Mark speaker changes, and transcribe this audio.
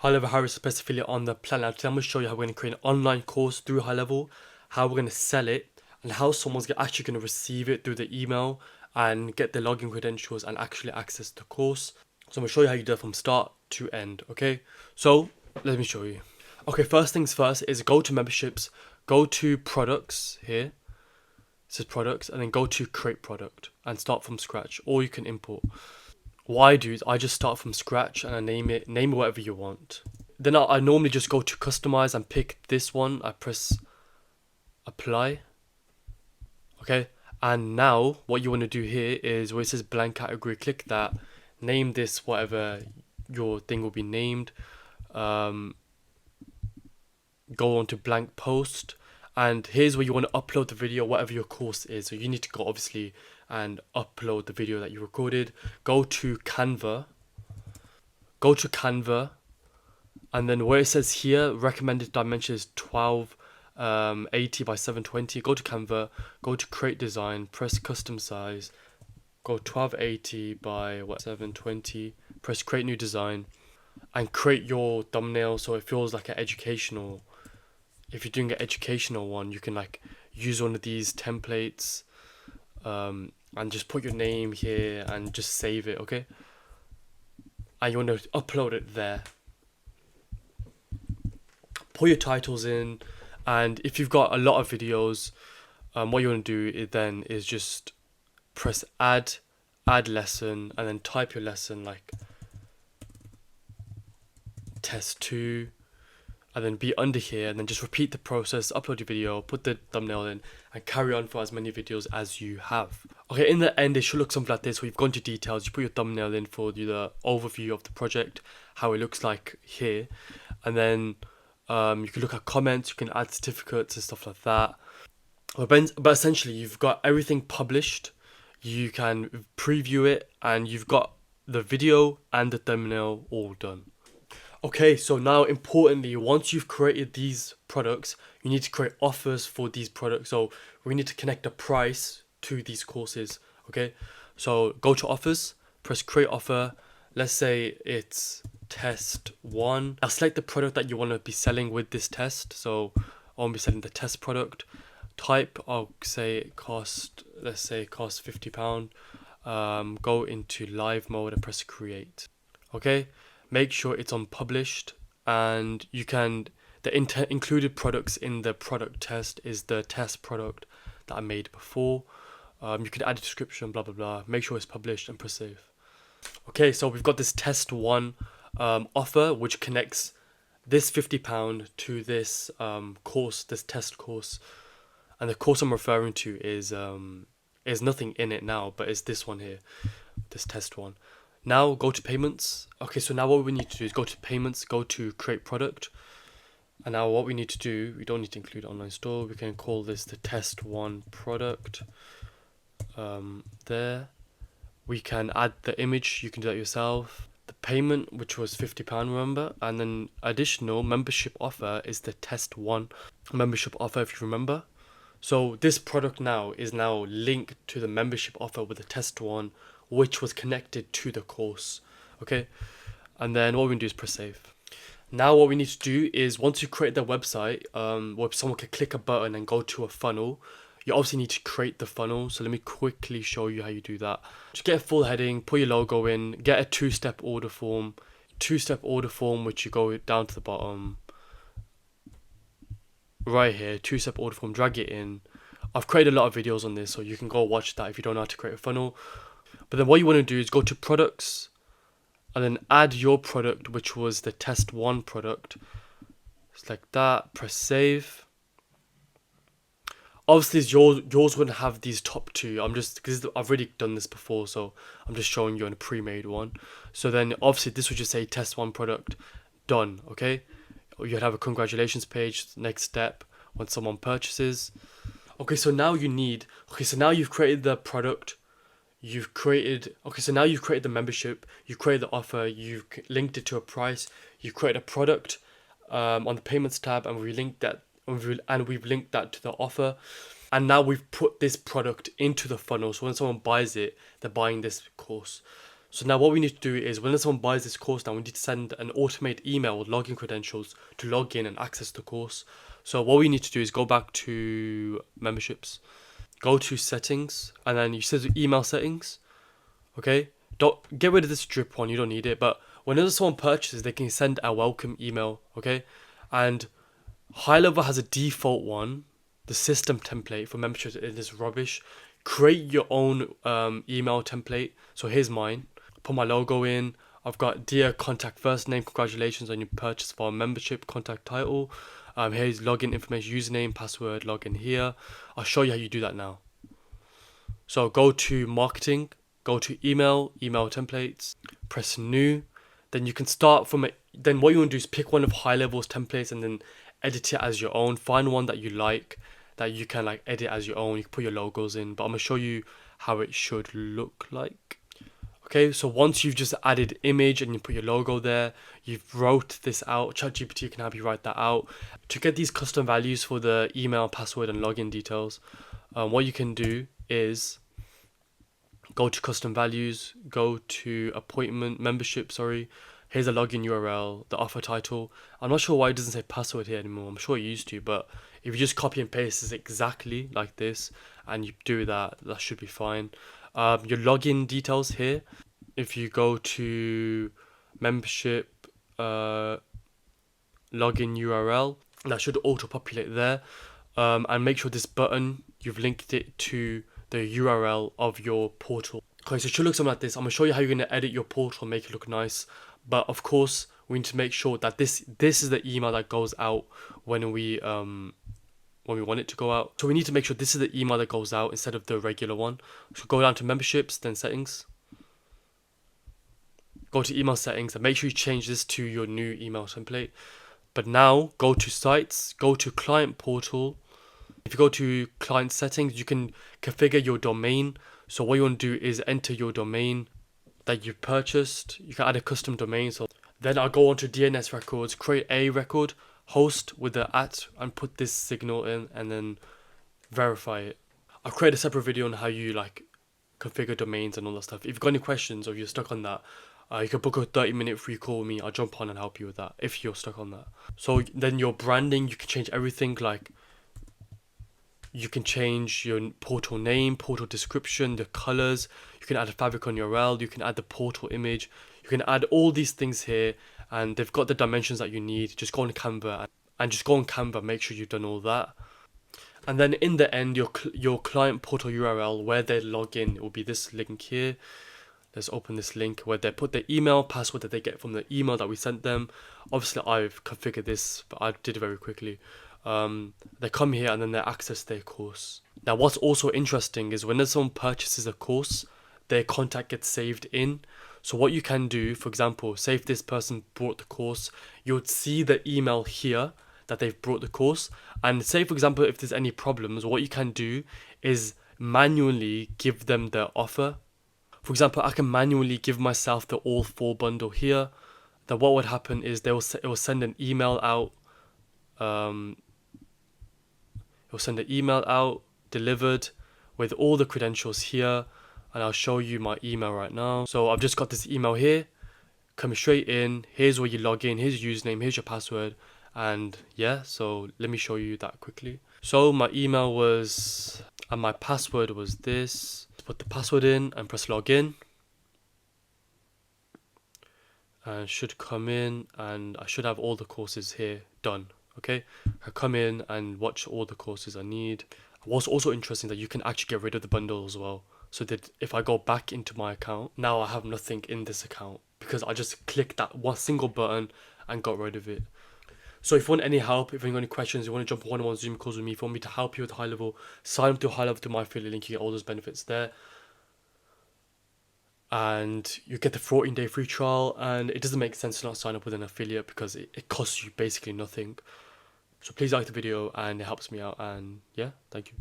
Speaker 1: Highlevel Harris Best Affiliate on the planet. Today I'm going to show you how we're going to create an online course through Highlevel, how we're going to sell it, and how someone's actually going to receive it through the email and get the login credentials and actually access the course. So I'm going to show you how you do it from start to end, okay? So let me show you. Okay, first things first is go to memberships, go to products here. It says products, and then go to create product and start from scratch, or you can import. What I do is I just start from scratch and I name it whatever you want. Then I normally just go to customize and pick this one. I press apply. Okay, and now what you want to do here is where it says blank category, click that, name this whatever your thing will be named. Go on to blank post, and here's where you want to upload the video, whatever your course is. So you need to go obviously and upload the video that you recorded. Go to Canva, and then where it says here recommended dimension is 1280 by 720, go to Canva, go to create design, press custom size, go 1280 by 720, press create new design, and create your thumbnail so it feels like an educational. If you're doing an educational one, you can like use one of these templates, and just put your name here and just save it, okay? And you want to upload it there. Put your titles in, and if you've got a lot of videos, what you want to do then is just press add lesson, and then type your lesson like test 2, and then be under here, and then just repeat the process, upload your video, put the thumbnail in, and carry on for as many videos as you have. Okay, in the end it should look something like this, where you've gone to details, you put your thumbnail in for the overview of the project, how it looks like here, and then you can look at comments, you can add certificates and stuff like that. But essentially you've got everything published, you can preview it, and you've got the video and the thumbnail all done. Okay, so now importantly, once you've created these products, you need to create offers for these products. So we need to connect a price to these courses, okay? So go to offers, press create offer. Let's say it's test 1. Now select the product that you want to be selling with this test. So I want to be selling the test product. Type, I'll say it cost, let's say it costs £50. Go into live mode and press create, okay? Make sure it's on published, and you can, the included products in the product test is the test product that I made before. You can add a description, blah blah blah. Make sure it's published and press save. Okay, so we've got this test 1 offer, which connects this £50 to this course, this test course, and the course I'm referring to is nothing in it now, but it's this one here, this test 1. Now go to payments. Okay, so now what we need to do is go to payments, go to create product. And now what we need to do, we don't need to include online store. We can call this the test 1 product. There. We can add the image, you can do that yourself. The payment, which was £50, remember? And then additional membership offer is the test 1 membership offer, if you remember. So this product now is now linked to the membership offer with the test 1, which was connected to the course, okay? And then what we can do is press save. Now what we need to do is, once you create the website, where someone can click a button and go to a funnel, you obviously need to create the funnel. So let me quickly show you how you do that. Just get a full heading, put your logo in, get a two-step order form, which you go down to the bottom, right here, two-step order form, drag it in. I've created a lot of videos on this, so you can go watch that if you don't know how to create a funnel. But then what you want to do is go to products, and then add your product, which was the test 1 product. Just like that, press save. Obviously yours wouldn't have these top 2. Because I've already done this before, so I'm just showing you on a pre-made one. So then obviously this would just say test 1 product, done, okay? You'd have a congratulations page, next step, when someone purchases. Okay, so now you've created the product. So now you've created the membership, you've created the offer, you've linked it to a price, you created a product on the payments tab, and we've linked that to the offer. And now we've put this product into the funnel, so when someone buys it, they're buying this course. So now what we need to do is when someone buys this course now, we need to send an automated email with login credentials to log in and access the course. So what we need to do is go back to memberships, go to settings, and then you said email settings. Okay, don't get rid of this drip one, you don't need it. But whenever someone purchases, they can send a welcome email. Okay, and Highlevel has a default one. The system template for memberships is rubbish. Create your own email template. So here's mine. Put my logo in. I've got dear contact first name, congratulations on your purchase for membership, contact title. Here's login information, username, password, login here. I'll show you how you do that now. So go to marketing, go to email templates, press new. Then you can start from it. Then what you want to do is pick one of Highlevel's templates and then edit it as your own. Find one that you like, that you can like edit as your own. You can put your logos in, but I'm gonna show you how it should look like. Okay, so once you've just added image and you put your logo there, you've wrote this out. ChatGPT can help you write that out. To get these custom values for the email, password, and login details, what you can do is go to custom values, go to appointment membership. Here's a login URL, the offer title. I'm not sure why it doesn't say password here anymore. I'm sure it used to, but if you just copy and paste this exactly like this and you do that, that should be fine. Your login details here. If you go to membership login URL, that should auto populate there. And make sure this button, you've linked it to the URL of your portal. Okay, so it should look something like this. I'm gonna show you how you're gonna edit your portal and make it look nice. But of course, we need to make sure that this is the email that goes out when we want it to go out. So we need to make sure this is the email that goes out instead of the regular one. So go down to memberships, then settings. Go to email settings and make sure you change this to your new email template. But now go to sites, go to client portal. If you go to client settings, you can configure your domain. So what you want to do is enter your domain that you've purchased. You can add a custom domain. So then I'll go on to DNS records, create a record, host with the @ and put this signal in and then verify it. I'll create a separate video on how you like configure domains and all that stuff. If you've got any questions or you're stuck on that, you can book a 30-minute free call with me. I'll jump on and help you with that if you're stuck on that. So then your branding, you can change everything. Like you can change your portal name, portal description, the colors. You can add a favicon URL. You can add the portal image. You can add all these things here, and they've got the dimensions that you need. Just go on Canva and just go on Canva. Make sure you've done all that. And then in the end, your client portal URL where they log in, it will be this link here. Let's open this link where they put their email, password that they get from the email that we sent them. Obviously, I've configured this, but I did it very quickly. They come here and then they access their course. Now, what's also interesting is when someone purchases a course, their contact gets saved in. So what you can do, for example, say if this person bought the course, you would see the email here that they've brought the course. And say, for example, if there's any problems, what you can do is manually give them the offer. For example, I can manually give myself the all 4 bundle here. Then what would happen is it will send an email out. It will send an email out, delivered, with all the credentials here. And I'll show you my email right now. So I've just got this email here, coming straight in. Here's where you log in. Here's your username. Here's your password. And yeah, so let me show you that quickly. So my email was, and my password was this. Put the password in and press login. And it should come in, and I should have all the courses here done. Okay, I come in and watch all the courses I need. What's also interesting that you can actually get rid of the bundle as well. So that if I go back into my account, now I have nothing in this account because I just clicked that one single button and got rid of it. So if you want any help, if you've got any questions, you want to jump on one-on-one Zoom calls with me, for me to help you with Highlevel, sign up to Highlevel to my affiliate link. You get all those benefits there. And you get the 14-day free trial, and it doesn't make sense to not sign up with an affiliate because it costs you basically nothing. So please like the video and it helps me out, and yeah, thank you.